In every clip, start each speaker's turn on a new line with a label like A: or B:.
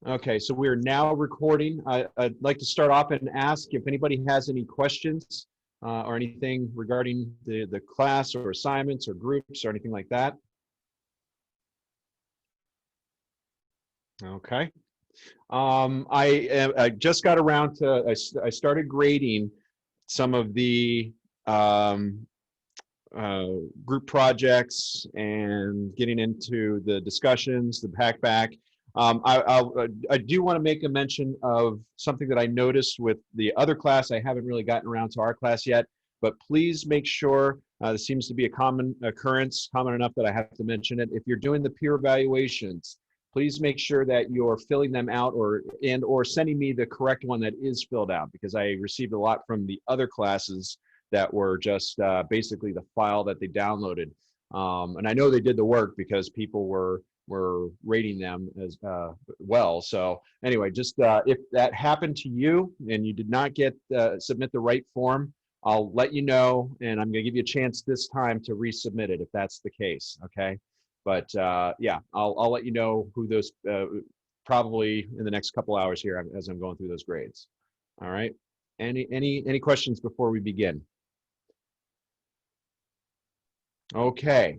A: Okay, so we're now recording. I'd like to start off and ask if anybody has any questions or anything regarding the class or assignments or groups or anything like that. Okay. I just got around to, I started grading some of the um, group projects and getting into the discussions, the pack back. I do want to make a mention of something that I noticed with the other class. I haven't really gotten around to our class yet, but please make sure, this seems to be a common occurrence, common enough that I have to mention it. If you're doing the peer evaluations, please make sure that you're filling them out or sending me the correct one that is filled out, because I received a lot from the other classes that were just basically the file that they downloaded. And I know they did the work because people were rating them as well. So anyway, just if that happened to you and you did not get submit the right form, I'll let you know, and I'm going to give you a chance this time to resubmit it if that's the case. Okay. But yeah, I'll let you know who those probably in the next couple hours here as I'm going through those grades. All right. Any questions before we begin? Okay.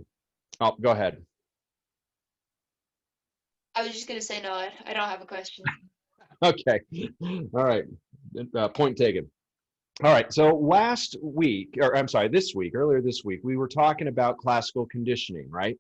A: Oh, go ahead.
B: I was just gonna say no, I don't have a question.
A: Okay. All right. Point taken. All right. So last week, or I'm sorry, earlier this week, we were talking about classical conditioning, right?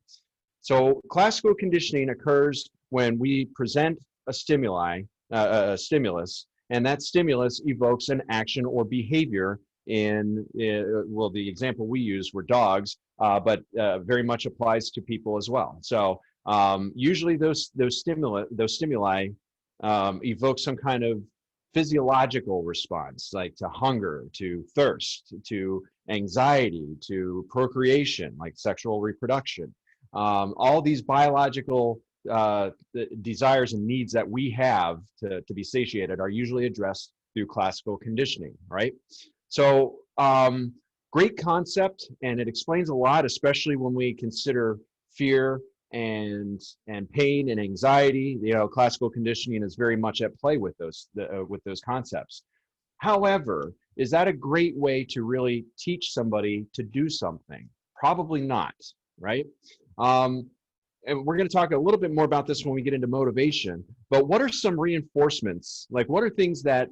A: So classical conditioning occurs when we present a stimulus, and that stimulus evokes an action or behavior well, the example we used were dogs, but very much applies to people as well. So usually those stimuli evoke some kind of physiological response, like to hunger, to thirst, to anxiety, to procreation, like sexual reproduction. All these biological desires and needs that we have to be satiated are usually addressed through classical conditioning, right? So great concept, and it explains a lot, especially when we consider fear and pain and anxiety. You know, classical conditioning is very much at play with those concepts. However, is that a great way to really teach somebody to do something? Probably not, right? And we're going to talk a little bit more about this when we get into motivation. But what are some reinforcements? Like, what are things that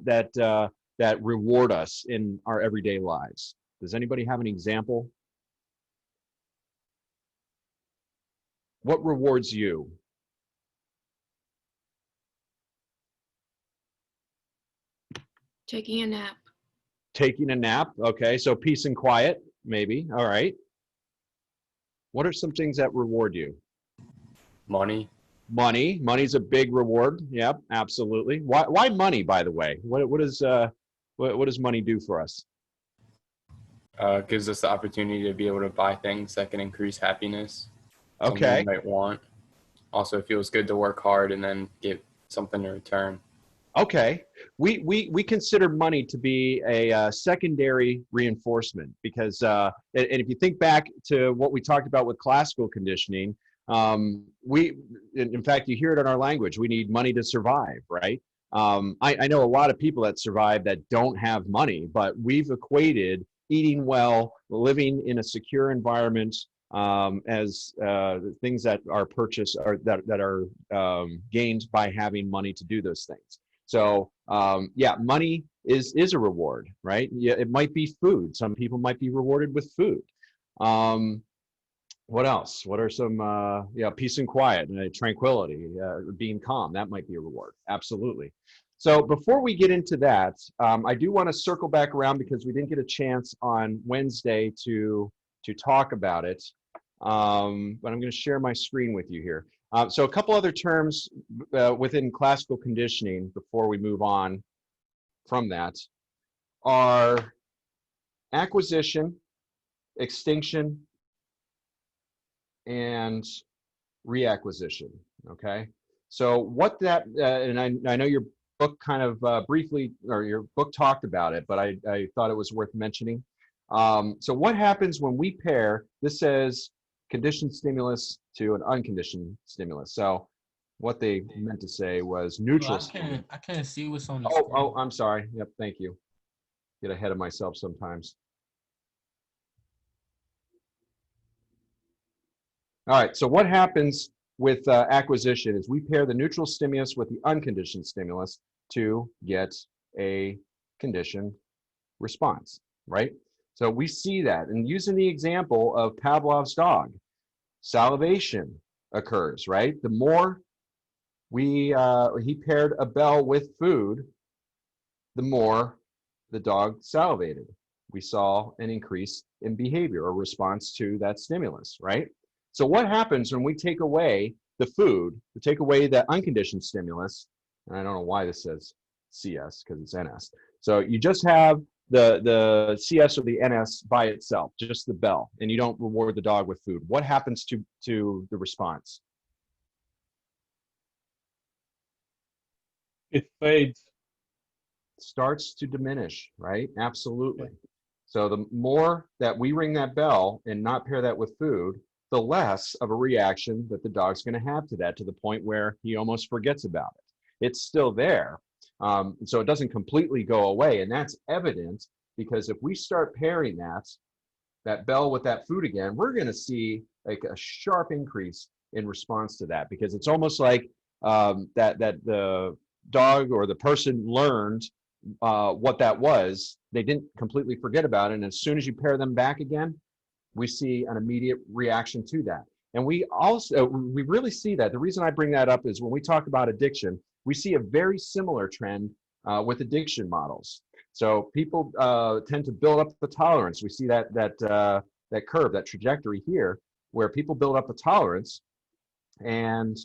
A: reward us in our everyday lives? Does anybody have an example? What rewards you?
C: Taking a nap.
A: Taking a nap. Okay, so peace and quiet, maybe. All right. What are some things that reward you?
D: Money.
A: Money's a big reward. Yep, absolutely. Why money, by the way? What does money do for us?
D: Gives us the opportunity to be able to buy things that can increase happiness. Something
A: Okay.
D: we might want. Also, it feels good to work hard and then get something in return.
A: Okay. We consider money to be a secondary reinforcement because, and if you think back to what we talked about with classical conditioning, in fact, you hear it in our language, we need money to survive, right? I know a lot of people that survive that don't have money, but we've equated eating well, living in a secure environment, as things that are purchased or that are gained by having money to do those things. So yeah, money is a reward, right? Yeah, it might be food. Some people might be rewarded with food. What else? What are some yeah, peace and quiet, tranquility, being calm? That might be a reward. Absolutely. So before we get into that, I do want to circle back around because we didn't get a chance on Wednesday to talk about it. But I'm going to share my screen with you here. So a couple other terms within classical conditioning before we move on from that are acquisition, extinction, and reacquisition. Okay. So what that, and I know your book kind of briefly, or your book talked about it, but I thought it was worth mentioning. So what happens when we pair, this says conditioned stimulus to an unconditioned stimulus. So what they meant to say was
C: Well,
A: neutral
C: I
A: stimulus.
C: can't see what's on the
A: Oh,
C: screen.
A: I'm sorry. Yep, thank you. Get ahead of myself sometimes. All right, so what happens with acquisition is we pair the neutral stimulus with the unconditioned stimulus to get a conditioned response, right? So we see that, and using the example of Pavlov's dog, salivation occurs, right? The more he paired a bell with food, the more the dog salivated. We saw an increase in behavior or response to that stimulus, right? So what happens when we take away the food, we take away the unconditioned stimulus, and I don't know why this says CS because it's NS. So you just have the CS or the NS by itself, just the bell, and you don't reward the dog with food. What happens to the response?
E: It fades.
A: Starts to diminish, right? Absolutely. So the more that we ring that bell and not pair that with food, the less of a reaction that the dog's going to have to that, to the point where he almost forgets about it. It's still there. So it doesn't completely go away. And that's evident because if we start pairing that bell with that food again, we're going to see like a sharp increase in response to that, because it's almost like that the dog or the person learned what that was. They didn't completely forget about it. And as soon as you pair them back again, we see an immediate reaction to that. And we really see that. The reason I bring that up is when we talk about addiction, we see a very similar trend with addiction models. So people tend to build up the tolerance. We see that curve, that trajectory here, where people build up a tolerance and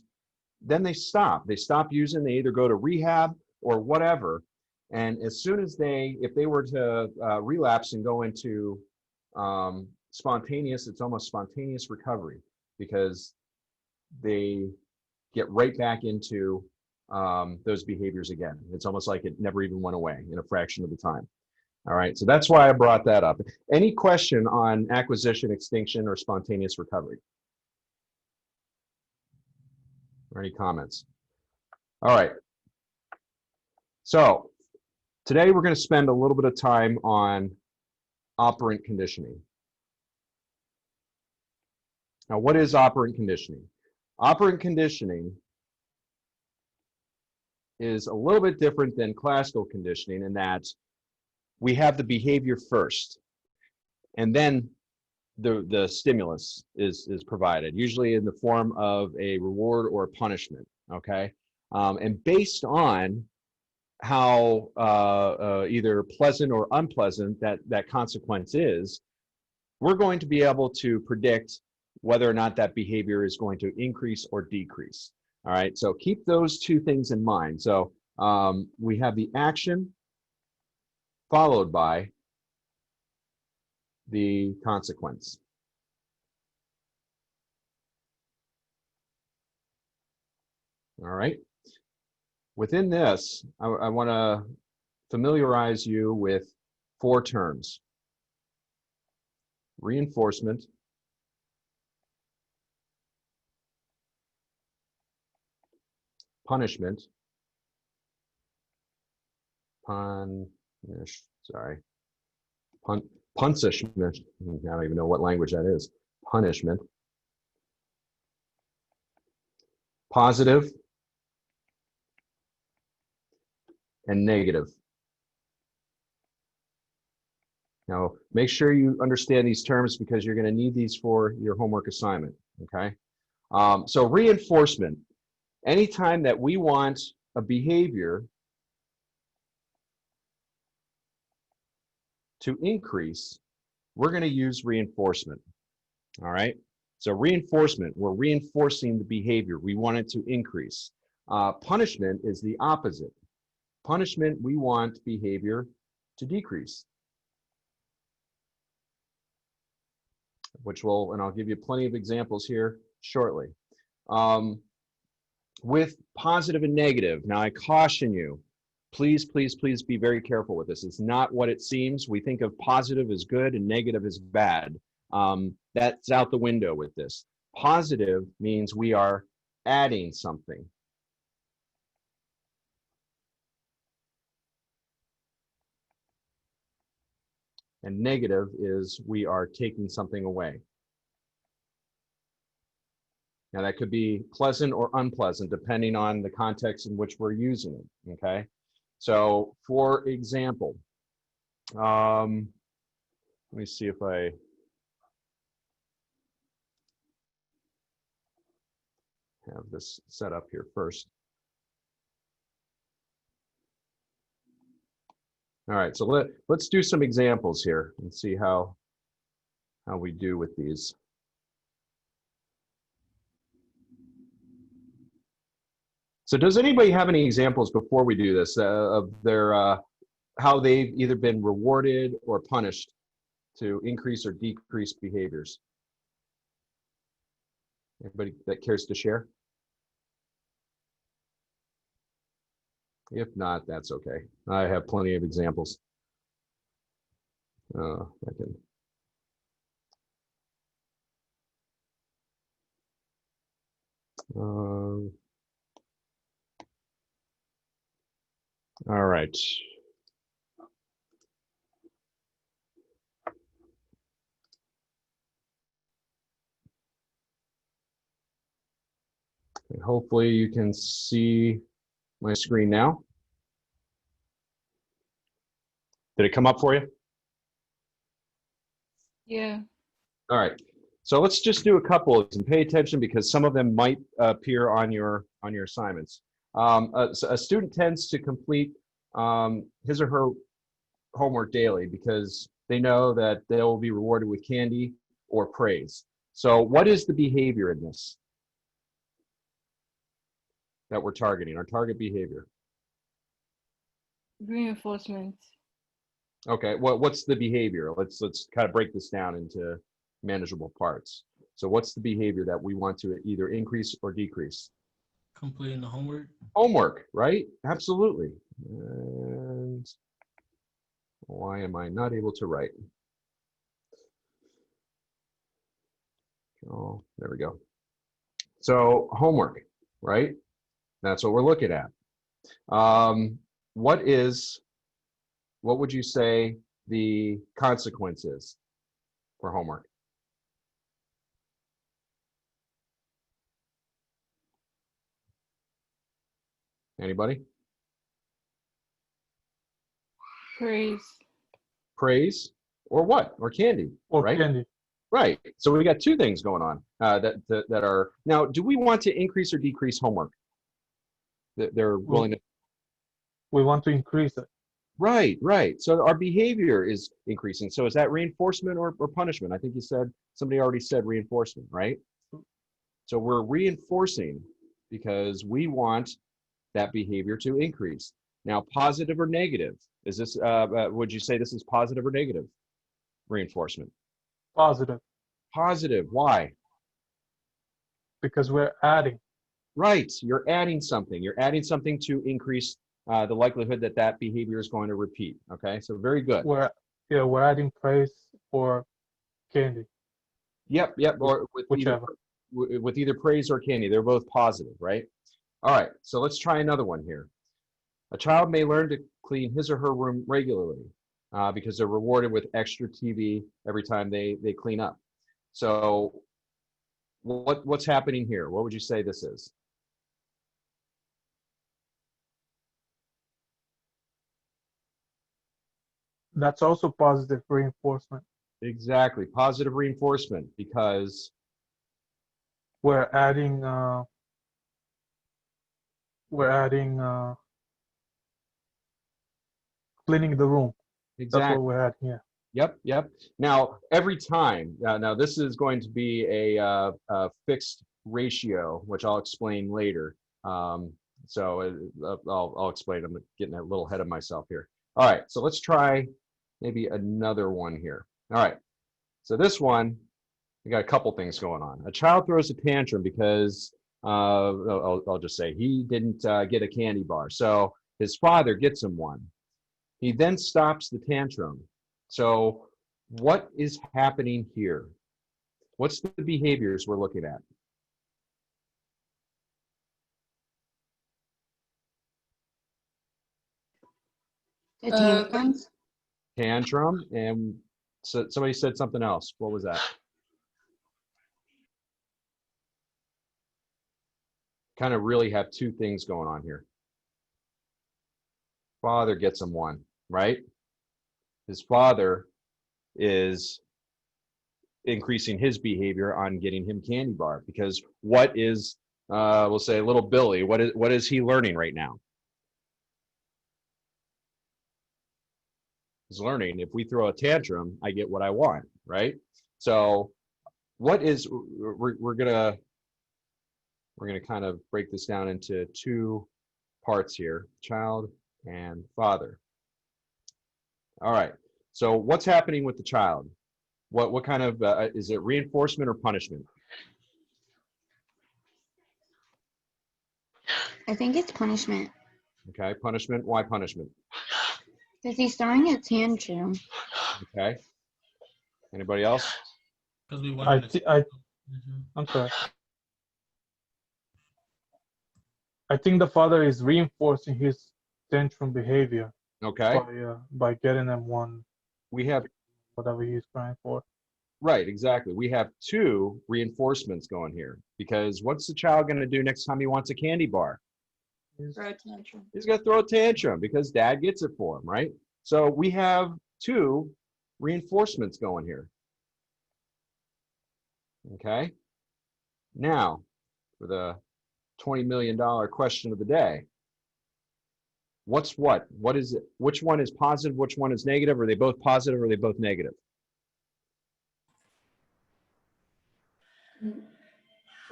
A: then they stop. They stop using, they either go to rehab or whatever. And as soon as if they were to relapse and go into spontaneous, it's almost spontaneous recovery, because they get right back into those behaviors again. It's almost like it never even went away in a fraction of the time. All right, so that's why I brought that up. Any question on acquisition, extinction, or spontaneous recovery? Or any comments? All right. So today we're going to spend a little bit of time on operant conditioning. Now, what is operant conditioning? Operant conditioning is a little bit different than classical conditioning in that we have the behavior first, and then the stimulus is provided, usually in the form of a reward or a punishment, okay? And based on how either pleasant or unpleasant that consequence is, we're going to be able to predict whether or not that behavior is going to increase or decrease. All right, so keep those two things in mind. So we have the action followed by the consequence. All right. Within this, I want to familiarize you with 4 terms: reinforcement, punishment, punishment. I don't even know what language that is. Punishment, positive, and negative. Now, make sure you understand these terms because you're going to need these for your homework assignment, okay? So reinforcement, anytime that we want a behavior to increase, we're going to use reinforcement, all right? So reinforcement, we're reinforcing the behavior. We want it to increase. Punishment is the opposite. Punishment, we want behavior to decrease, and I'll give you plenty of examples here shortly. With positive and negative, now I caution you, please, please, please be very careful with this. It's not what it seems. We think of positive as good and negative as bad. That's out the window with this. Positive means we are adding something. And negative is we are taking something away. Now that could be pleasant or unpleasant depending on the context in which we're using it, okay? So for example, let me see if I have this set up here first. All right, so let's do some examples here and see how we do with these. So does anybody have any examples before we do this of their how they've either been rewarded or punished to increase or decrease behaviors? Anybody that cares to share? If not, that's okay. I have plenty of examples. I can. All right. And hopefully you can see my screen now. Did it come up for you?
B: Yeah.
A: All right. So let's just do a couple of these and pay attention because some of them might appear on your assignments. A student tends to complete his or her homework daily because they know that they will be rewarded with candy or praise. So what is the behavior in this that we're targeting, our target behavior?
B: Reinforcement.
A: Okay, what's the behavior? Let's kind of break this down into manageable parts. So what's the behavior that we want to either increase or decrease?
C: Completing the homework.
A: Homework, right? Absolutely. And why am I not able to write? Oh, there we go. So homework, right? That's what we're looking at. What would you say the consequence is for homework? Anybody?
B: Praise.
A: Praise or what? Or candy,
E: Or
A: right?
E: candy.
A: Right. So we got two things going on that are now. Do we want to increase or decrease homework? That they're willing to.
E: We want to increase it.
A: Right. Right. So our behavior is increasing. So is that reinforcement or punishment? I think you said somebody already said reinforcement, right? So we're reinforcing because we want that behavior to increase. Now, positive or negative? Is this? Would you say this is positive or negative reinforcement?
E: Positive.
A: Positive. Why?
E: Because we're adding.
A: Right. You're adding something. You're adding something to increase the likelihood that that behavior is going to repeat. Okay. So very good.
E: We're adding praise or candy.
A: Yep. Yep. Or
E: Whichever.
A: with either praise or candy. They're both positive, right? All right. So let's try another one here. A child may learn to clean his or her room regularly because they're rewarded with extra TV every time they clean up. So what's happening here? What would you say this is?
E: That's also positive reinforcement.
A: Exactly. Positive reinforcement because
E: We're adding cleaning the room.
A: exactly.
E: That's what we're adding here.
A: Yep, yep. Now, every time, now this is going to be a fixed ratio, which I'll explain later. So I'll explain. I'm getting a little ahead of myself here. All right, so let's try maybe another one here. All right, so this one, we got a couple things going on. A child throws a tantrum because, I'll just say he didn't get a candy bar. So his father gets him one. He then stops the tantrum. So what is happening here? What's the behaviors we're looking at?
F: The tantrums.
A: Tantrum, and So somebody said something else. What was that? Kind of really have two things going on here. Father gets him one, right? His father is increasing his behavior on getting him candy bar, because what is, we'll say little Billy, what is he learning right now? He's learning, if we throw a tantrum, I get what I want, right? So what is, we're gonna kind of break this down into two parts here, child and father. All right, so what's happening with the child? What kind of, is it reinforcement or punishment?
F: I think it's punishment.
A: Okay, punishment, why punishment?
F: Because he's throwing a tantrum.
A: Okay, anybody else?
C: Because we
E: I,
C: wanted
E: thi-
C: to.
E: I,
C: Mhm.
E: I'm sorry. I think the father is reinforcing his tantrum behavior
A: Okay,
E: by getting him one,
A: we have,
E: whatever he's crying for.
A: right, exactly. We have two reinforcements going here, because what's the child going to do next time he wants a candy bar?
F: Throw a tantrum.
A: He's going to throw a tantrum because dad gets it for him, right? So we have two reinforcements going here. Okay, now for the $20 million question of the day. What's what? What is it? Which one is positive? Which one is negative? Are they both positive or are they both negative?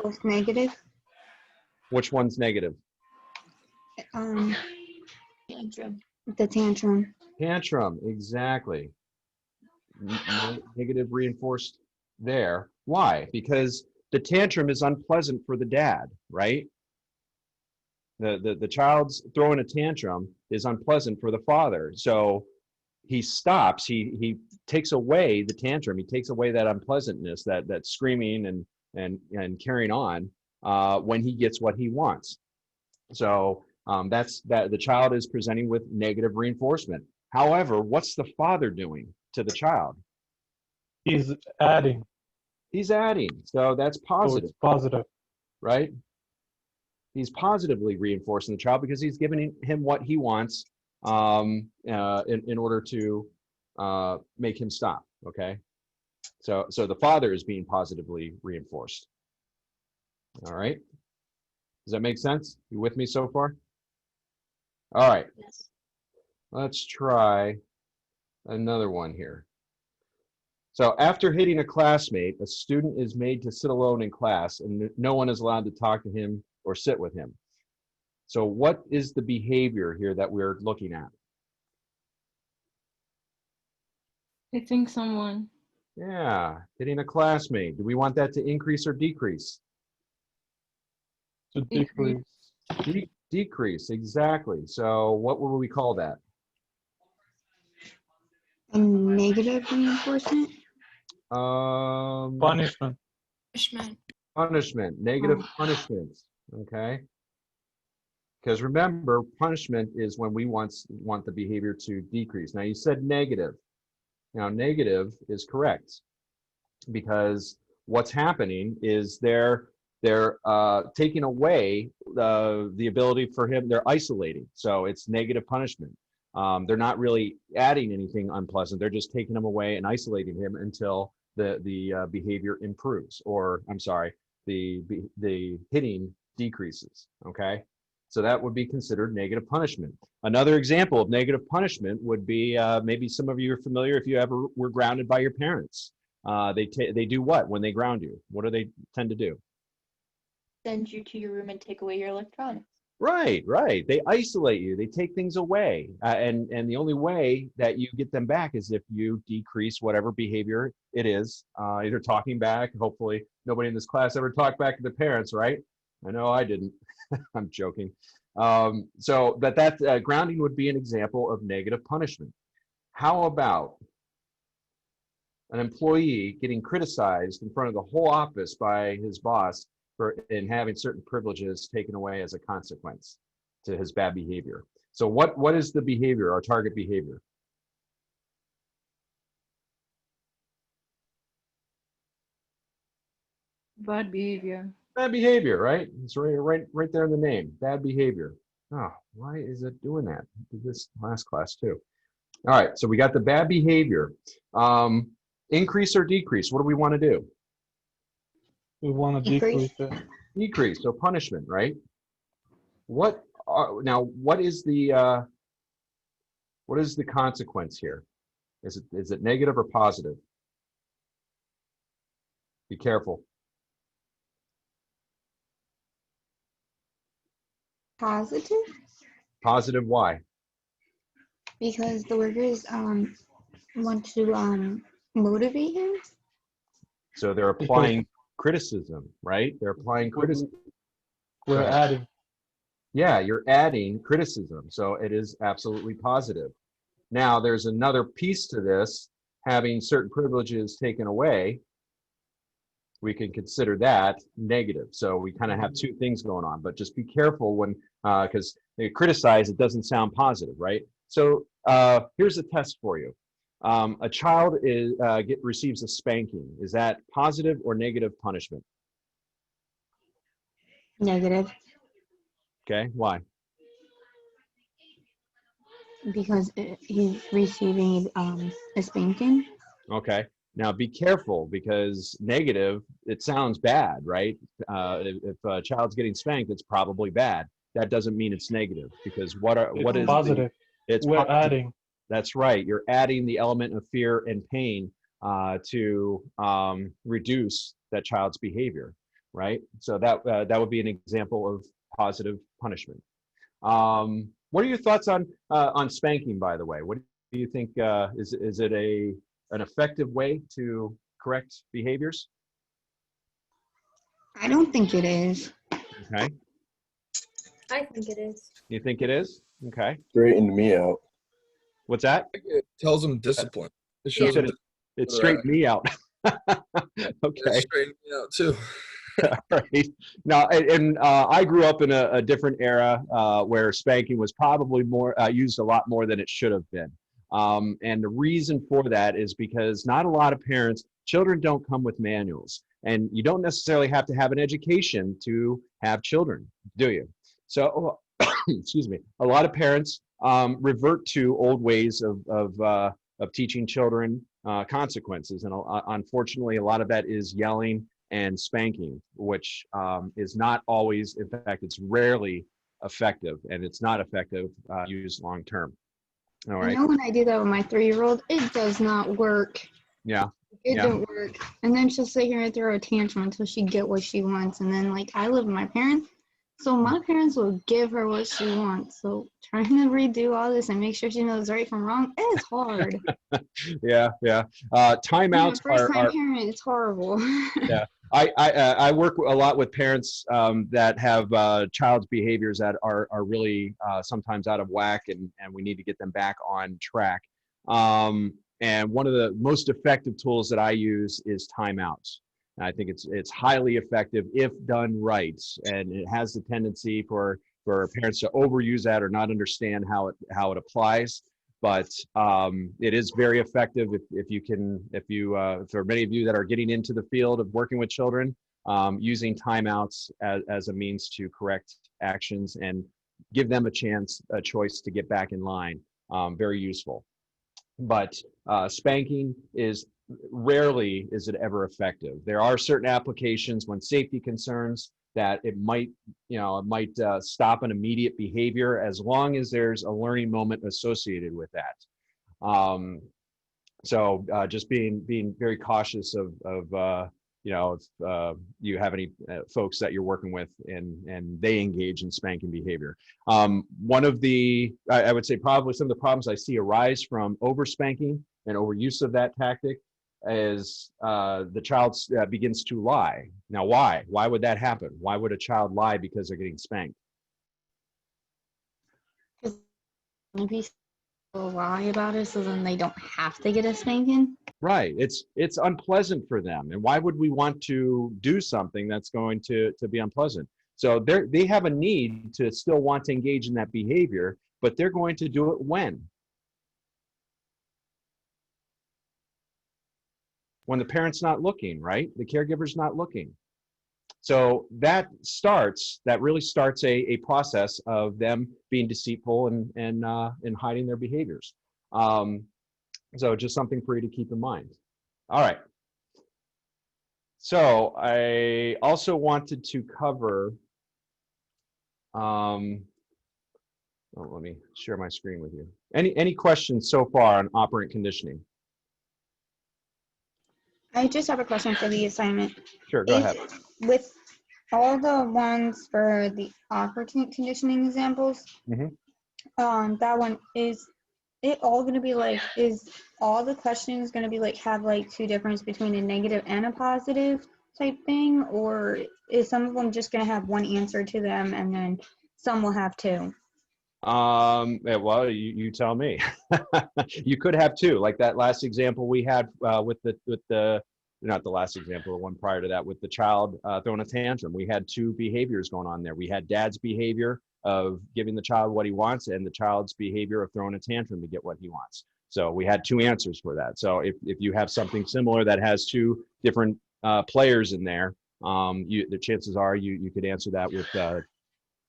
F: Both negative.
A: Which one's negative?
F: Tantrum. The tantrum.
A: Tantrum, exactly. Negative reinforced there. Why? Because the tantrum is unpleasant for the dad, right? The child's throwing a tantrum is unpleasant for the father. So he stops, he takes away the tantrum, he takes away that unpleasantness, that screaming and carrying on when he gets what he wants. So that's that the child is presenting with negative reinforcement. However, what's the father doing to the child?
E: He's adding,
A: He's adding. So that's
E: so
A: positive,
E: it's positive.
A: right? He's positively reinforcing the child because he's giving him what he wants in order to make him stop. Okay, so the father is being positively reinforced. All right, does that make sense? You with me so far? All right,
F: Yes.
A: let's try another one here. So after hitting a classmate, a student is made to sit alone in class and no one is allowed to talk to him or sit with him. So what is the behavior here that we're looking at?
B: Hitting someone.
A: Yeah, hitting a classmate. Do we want that to increase or decrease?
E: To
B: Decrease.
E: decrease.
A: Decrease, exactly. So what would we call that?
F: A negative reinforcement.
E: Punishment.
F: Punishment.
A: Punishment, negative
F: Oh.
A: punishment, okay? Because remember, punishment is when we want the behavior to decrease. Now you said negative. Now negative is correct because what's happening is they're taking away the ability for him, they're isolating. So it's negative punishment. They're not really adding anything unpleasant. They're just taking him away and isolating him until the behavior improves, or I'm sorry, the hitting decreases. Okay, so that would be considered negative punishment. Another example of negative punishment would be maybe some of you are familiar if you ever were grounded by your parents. They do what when they ground you? What do they tend to do?
G: Send you to your room and take away your electronics.
A: Right, right. They isolate you. They take things away, and the only way that you get them back is if you decrease whatever behavior it is. Either talking back. Hopefully, nobody in this class ever talked back to their parents, right? I know I didn't. I'm joking. So that grounding would be an example of negative punishment. How about an employee getting criticized in front of the whole office by his boss in having certain privileges taken away as a consequence to his bad behavior? So what is the behavior, our target behavior?
B: Bad behavior.
A: Bad behavior, right? It's right there in the name. Bad behavior. Oh, why is it doing that? I did this last class too. All right, so we got the bad behavior. Increase or decrease? What do we want to do?
E: We want to
F: Decrease.
E: decrease it.
A: Decrease, so punishment, right? What now? What is the consequence here? Is it negative or positive? Be careful.
F: Positive,
A: Positive, why?
F: because the workers want to motivate him.
A: So they're applying criticism, right? They're applying criticism.
E: We're
A: Right.
E: adding.
A: Yeah, you're adding criticism, so it is absolutely positive. Now, there's another piece to this, having certain privileges taken away. We can consider that negative. So we kind of have two things going on, but just be careful when, because they criticize, it doesn't sound positive, right? So here's a test for you. A child receives a spanking. Is that positive or negative punishment?
F: Negative,
A: Okay, why?
F: because he's receiving a spanking.
A: Okay. Now be careful because negative, it sounds bad, right? If a child's getting spanked, it's probably bad. That doesn't mean it's negative because what is
E: Positive.
A: it's
E: We're
A: positive.
E: adding.
A: That's right. You're adding the element of fear and pain to reduce that child's behavior, right? So that would be an example of positive punishment. What are your thoughts on spanking, by the way? What do you think? Is it an effective way to correct behaviors?
F: I don't think it is.
A: Okay.
H: I think it is.
A: You think it is? Okay.
I: Straightened me out.
A: What's that?
I: It tells them discipline. It
A: You
I: shows
A: said
I: them
A: it straightened me out.
I: it
A: Okay.
I: straightened me out too.
A: Right. Now, and I grew up in a different era where spanking was probably more used a lot more than it should have been. And the reason for that is because not a lot of parents, children don't come with manuals, and you don't necessarily have to have an education to have children, do you? So, excuse me, a lot of parents revert to old ways of teaching children consequences, and unfortunately, a lot of that is yelling and spanking, which is not always, in fact, it's rarely effective, and it's not effective used long term. All right.
F: I know when I do that with my 3-year-old, it does not work.
A: Yeah.
F: It
A: Yeah.
F: don't work. And then she'll sit here and throw a tantrum until she get what she wants. And then like I live with my parents, so my parents will give her what she wants. So trying to redo all this and make sure she knows right from wrong, it is hard.
A: Yeah. Yeah. Timeouts
F: First time
A: are
F: parent, it's horrible.
A: yeah. I work a lot with parents that have child's behaviors that are really sometimes out of whack, and we need to get them back on track. And one of the most effective tools that I use is timeouts. And I think it's highly effective if done right, and it has the tendency for parents to overuse that or not understand how it applies. But it is very effective if for many of you that are getting into the field of working with children, using timeouts as a means to correct actions and give them a choice to get back in line. Very useful. But spanking is rarely is it ever effective. There are certain applications when safety concerns that it might stop an immediate behavior as long as there's a learning moment associated with that. So just being very cautious of if you have any folks that you're working with and they engage in spanking behavior. One of I would say probably some of the problems I see arise from overspanking and overuse of that tactic is the child begins to lie. Now, why? Why would that happen? Why would a child lie because they're getting spanked?
F: Maybe they'll lie about it so then they don't have to get a spanking.
A: Right. It's unpleasant for them. And why would we want to do something that's going to be unpleasant? So they have a need to still want to engage in that behavior, but they're going to do it when the parent's not looking, right? The caregiver's not looking. So that really starts a process of them being deceitful and hiding their behaviors. So just something for you to keep in mind. All right. So I also wanted to cover, let me share my screen with you. Any questions so far on operant conditioning?
F: I just have a question for the assignment.
A: Sure, go ahead.
F: With all the ones for the operant conditioning examples, that one, is it all going to be like, is all the questions going to be like, have like two difference between a negative and a positive type thing? Or is some of them just going to have one answer to them and then some will have two?
A: Yeah, well, you tell me. You could have two, like that last example we had with the not the last example, the one prior to that, with the child throwing a tantrum. We had two behaviors going on there. We had dad's behavior of giving the child what he wants and the child's behavior of throwing a tantrum to get what he wants. So we had two answers for that. So if you have something similar that has two different players in there, the chances are you could answer that with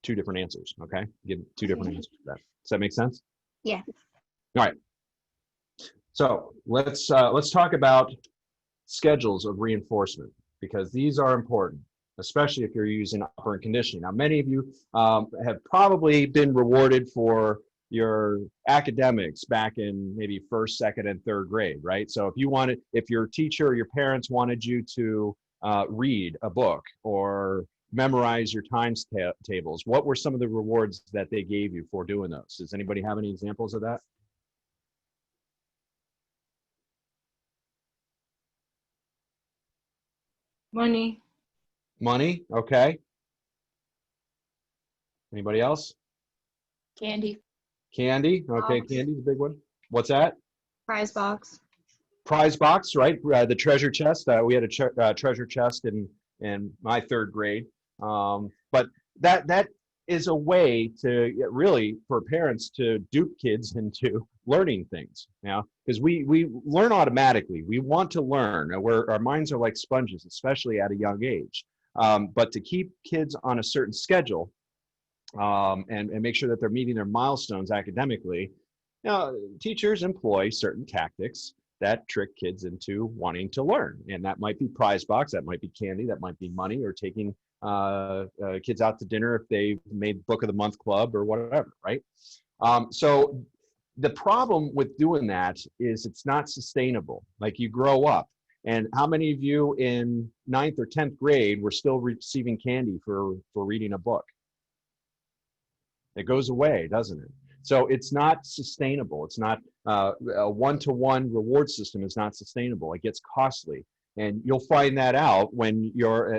A: two different answers. Okay, give two different answers to that. Does that make sense?
F: Yeah.
A: All right. So let's talk about schedules of reinforcement, because these are important, especially if you're using operant conditioning. Now, many of you have probably been rewarded for your academics back in maybe first, second, and third grade, right? So if your teacher or your parents wanted you to read a book or memorize your times tables, what were some of the rewards that they gave you for doing those? Does anybody have any examples of that?
B: Money.
A: Money, okay. Anybody else?
G: Candy.
A: Candy, okay,
F: Box.
A: candy's a big one. What's that?
F: Prize box.
A: Prize box, right? The treasure chest. We had a treasure chest in my third grade. But that is a way to really, for parents to dupe kids into learning things. Because we learn automatically. We want to learn. Our minds are like sponges, especially at a young age. But to keep kids on a certain schedule and make sure that they're meeting their milestones academically, teachers employ certain tactics that trick kids into wanting to learn. And that might be prize box, that might be candy, that might be money, or taking kids out to dinner if they've made book of the month club or whatever, right? So the problem with doing that is it's not sustainable. Like, you grow up, and how many of you in 9th or 10th grade were still receiving candy for reading a book? It goes away, doesn't it? So it's not sustainable. It's not a one-to-one reward system is not sustainable. It gets costly. And you'll find that out when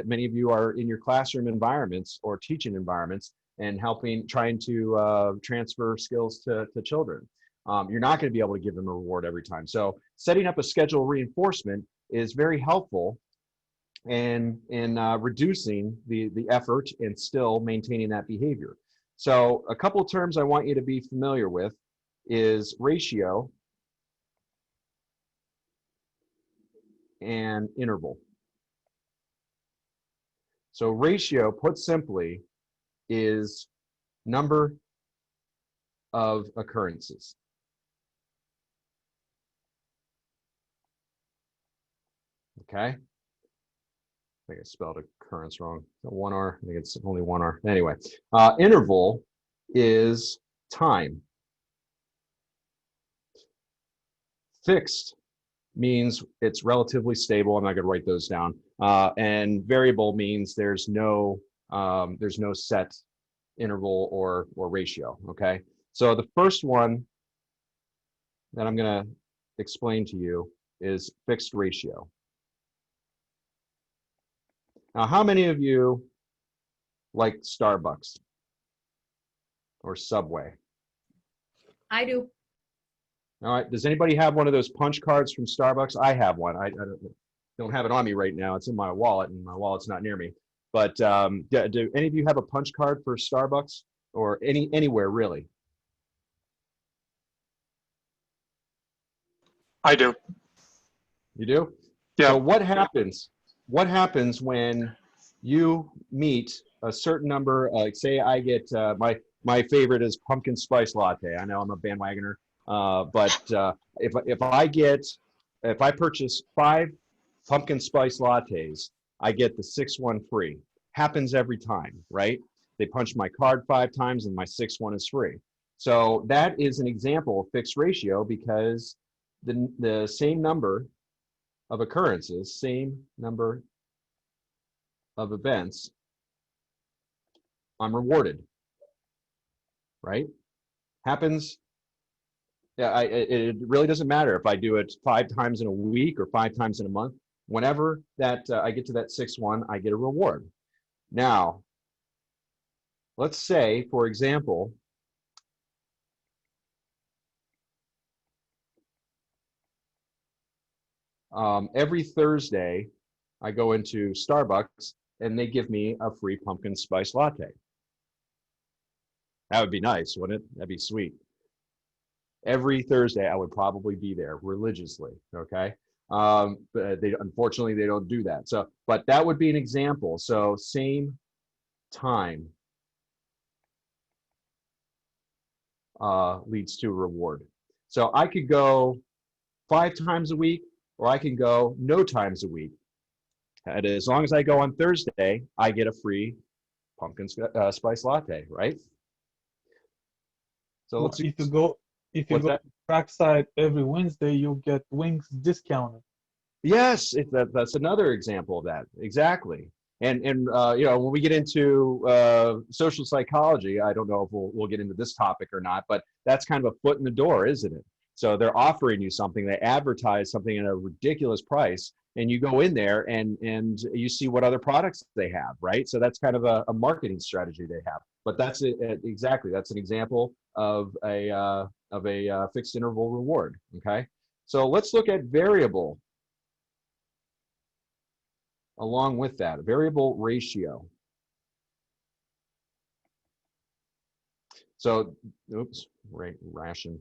A: many of you are in your classroom environments or teaching environments and trying to transfer skills to children. You're not going to be able to give them a reward every time. So setting up a schedule of reinforcement is very helpful in reducing the effort and still maintaining that behavior. So a couple of terms I want you to be familiar with is ratio and interval. So ratio, put simply, is number of occurrences. Okay? I think I spelled occurrence wrong. One R, I think it's only one R. Anyway, interval is time. Fixed means it's relatively stable. I'm not going to write those down. And variable means there's no set interval or ratio. Okay. So the first one that I'm going to explain to you is fixed ratio. Now, how many of you like Starbucks or Subway?
H: I do.
A: All right. Does anybody have one of those punch cards from Starbucks? I have one. I don't have it on me right now. It's in my wallet, and my wallet's not near me. But do any of you have a punch card for Starbucks or anywhere really?
E: I do.
A: You do?
E: Yeah.
A: So what happens? What happens when you meet a certain number, like say I get, my favorite is pumpkin spice latte. I know I'm a bandwagoner, but if I purchase 5 pumpkin spice lattes, I get the 6th one free. Happens every time, right? They punch my card 5 times and my 6th one is free. So that is an example of fixed ratio because the same number of occurrences, same number of events, I'm rewarded, right? Happens. Yeah, it really doesn't matter if I do it 5 times in a week or 5 times in a month. Whenever that I get to that 6th one, I get a reward. Now, let's say, for example, every Thursday, I go into Starbucks and they give me a free pumpkin spice latte. That would be nice, wouldn't it? That'd be sweet. Every Thursday, I would probably be there religiously, okay? But unfortunately, they don't do that. So, but that would be an example. So same time leads to a reward. So I could go 5 times a week, or I can go no times a week. And as long as I go on Thursday, I get a free pumpkin spice latte, right? So
E: Well,
A: let's
E: if you go
A: what's that?
E: to trackside every Wednesday, you'll get wings discounted.
A: Yes, that's another example of that. Exactly. And you know, when we get into social psychology, I don't know if we'll get into this topic or not, but that's kind of a foot in the door, isn't it? So they're offering you something, they advertise something at a ridiculous price, and you go in there and you see what other products they have, right? So that's kind of a marketing strategy they have. But that's exactly, that's an example of a fixed interval reward. Okay, so let's look at variable along with that, variable ratio. So, oops, ration.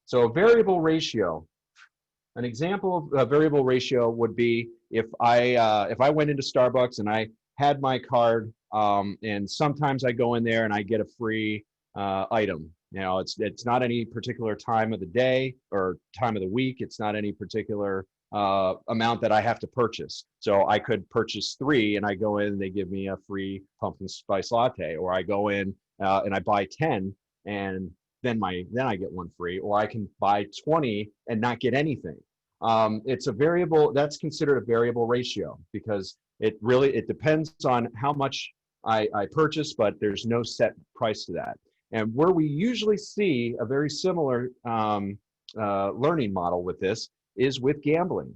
A: So variable ratio, an example of a variable ratio would be if I went into Starbucks and I had my card, and sometimes I go in there and I get a free item. You know, it's not any particular time of the day or time of the week. It's not any particular amount that I have to purchase. So I could purchase 3 and I go in and they give me a free pumpkin spice latte, or I go in and I buy 10 and then I get 1 free, or I can buy 20 and not get anything. It's a variable, that's considered a variable ratio because it depends on how much I purchase, but there's no set price to that. And where we usually see a very similar learning model with this is with gambling,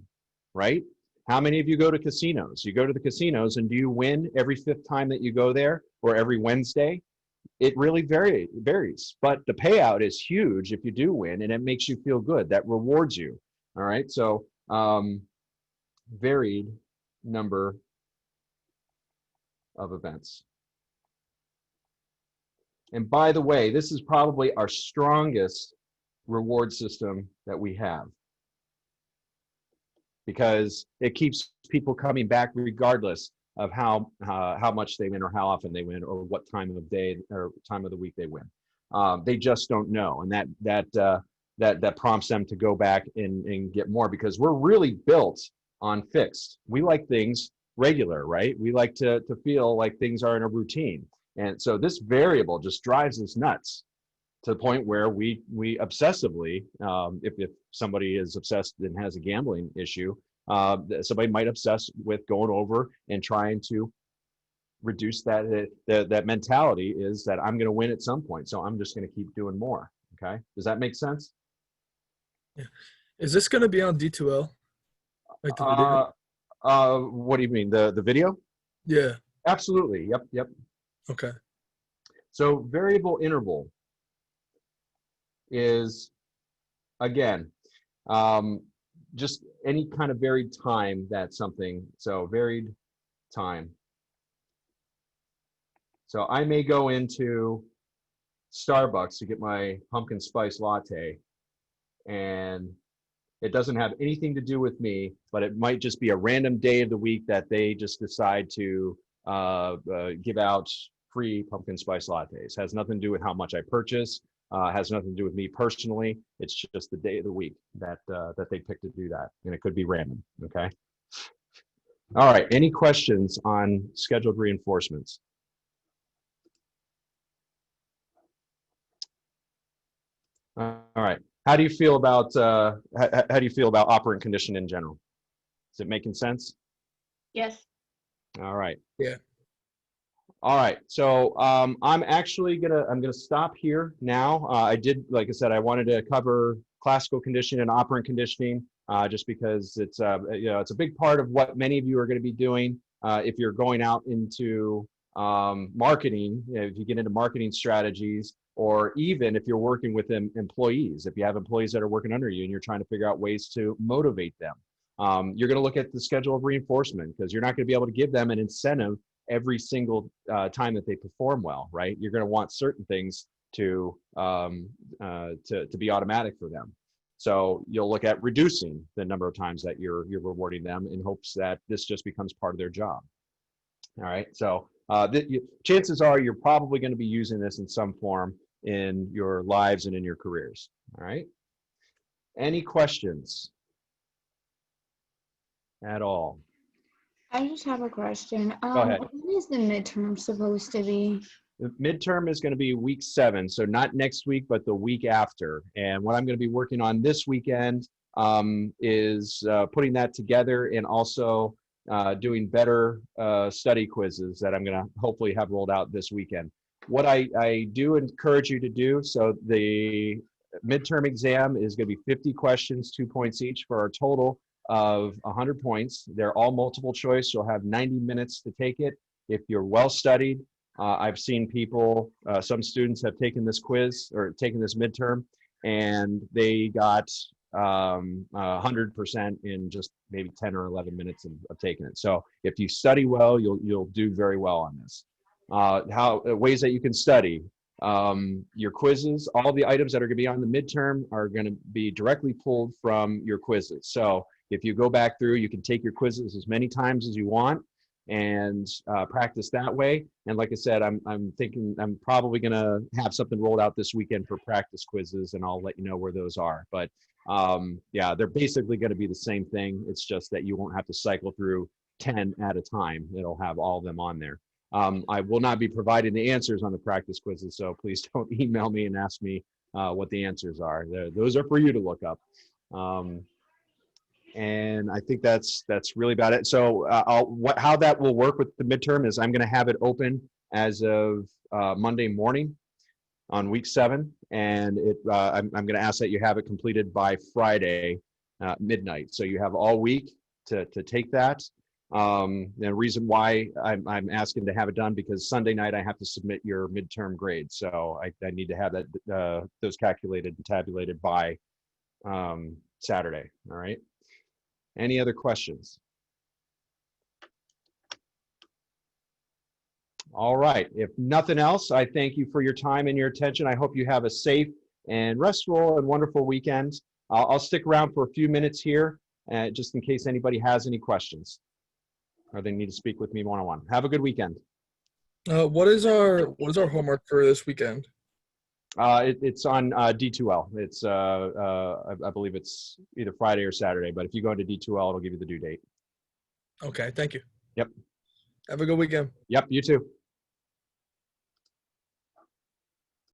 A: right? How many of you go to casinos? You go to the casinos and do you win every 5th time that you go there or every Wednesday? It really varies, but the payout is huge if you do win, and it makes you feel good. That rewards you. All right, so varied number of events. And by the way, this is probably our strongest reward system that we have, because it keeps people coming back regardless of how much they win or how often they win or what time of day or time of the week they win. They just don't know, and that prompts them to go back and get more, because we're really built on fixed. We like things regular, right? We like to feel like things are in a routine, and so this variable just drives us nuts to the point where we obsessively, if somebody is obsessed and has a gambling issue, somebody might obsess with going over and trying to reduce that mentality is that I'm going to win at some point, so I'm just going to keep doing more. Okay, does that make sense?
I: Yeah. Is this going to be on D2L? Like the video?
A: What do you mean, the video?
I: Yeah.
A: Absolutely. Yep.
I: Okay.
A: So variable interval is, again, just any kind of varied time that something, so varied time. So I may go into Starbucks to get my pumpkin spice latte, and it doesn't have anything to do with me, but it might just be a random day of the week that they just decide to give out free pumpkin spice lattes. Has nothing to do with how much I purchase. Has nothing to do with me personally. It's just the day of the week that that they pick to do that, and it could be random. Okay. All right. Any questions on scheduled reinforcements? All right. How do you feel about how do you feel about operant condition in general? Is it making sense?
G: Yes.
A: All right.
I: Yeah.
A: All right. So I'm actually gonna stop here now. I did, like I said, I wanted to cover classical conditioning and operant conditioning just because it's it's a big part of what many of you are going to be doing if you're going out into marketing. If you get into marketing strategies, or even if you're working with employees, if you have employees that are working under you and you're trying to figure out ways to motivate them. You're going to look at the schedule of reinforcement because you're not going to be able to give them an incentive every single time that they perform well, right? You're going to want certain things to be automatic for them. So you'll look at reducing the number of times that you're rewarding them in hopes that this just becomes part of their job. All right. So chances are you're probably going to be using this in some form in your lives and in your careers. All right. Any questions at all?
F: I just have a question.
A: Go ahead.
F: When is the midterm supposed to be?
A: The midterm is going to be week 7, so not next week, but the week after. And what I'm going to be working on this weekend is putting that together and also doing better study quizzes that I'm going to hopefully have rolled out this weekend. What I do encourage you to do, so the midterm exam is going to be 50 questions, 2 points each for a total of 100 points. They're all multiple choice. You'll have 90 minutes to take it. If you're well studied, I've seen people, some students have taken this quiz or taken this midterm, and they got 100% in just maybe 10 or 11 minutes of taking it. So if you study well, you'll do very well on this. Ways that you can study. Your quizzes, all the items that are going to be on the midterm are going to be directly pulled from your quizzes. So if you go back through, you can take your quizzes as many times as you want and practice that way. And like I said, I'm thinking I'm probably going to have something rolled out this weekend for practice quizzes, and I'll let you know where those are. But yeah, they're basically going to be the same thing. It's just that you won't have to cycle through 10 at a time. It'll have all of them on there. I will not be providing the answers on the practice quizzes, so please don't email me and ask me what the answers are. Those are for you to look up. And I think that's really about it. So how that will work with the midterm is I'm going to have it open as of Monday morning on week 7, and I'm going to ask that you have it completed by Friday midnight. So you have all week to take that. The reason why I'm asking to have it done because Sunday night I have to submit your midterm grades, so I need to have that those calculated and tabulated by Saturday. All right. Any other questions? All right. If nothing else, I thank you for your time and your attention. I hope you have a safe and restful and wonderful weekend. I'll stick around for a few minutes here, just in case anybody has any questions or they need to speak with me one-on-one. Have a good weekend.
I: What is our homework for this weekend?
A: It's on D2L. It's I believe it's either Friday or Saturday, but if you go into D2L, it'll give you the due date.
I: Okay, thank you.
A: Yep.
I: Have a good weekend.
A: Yep, you too.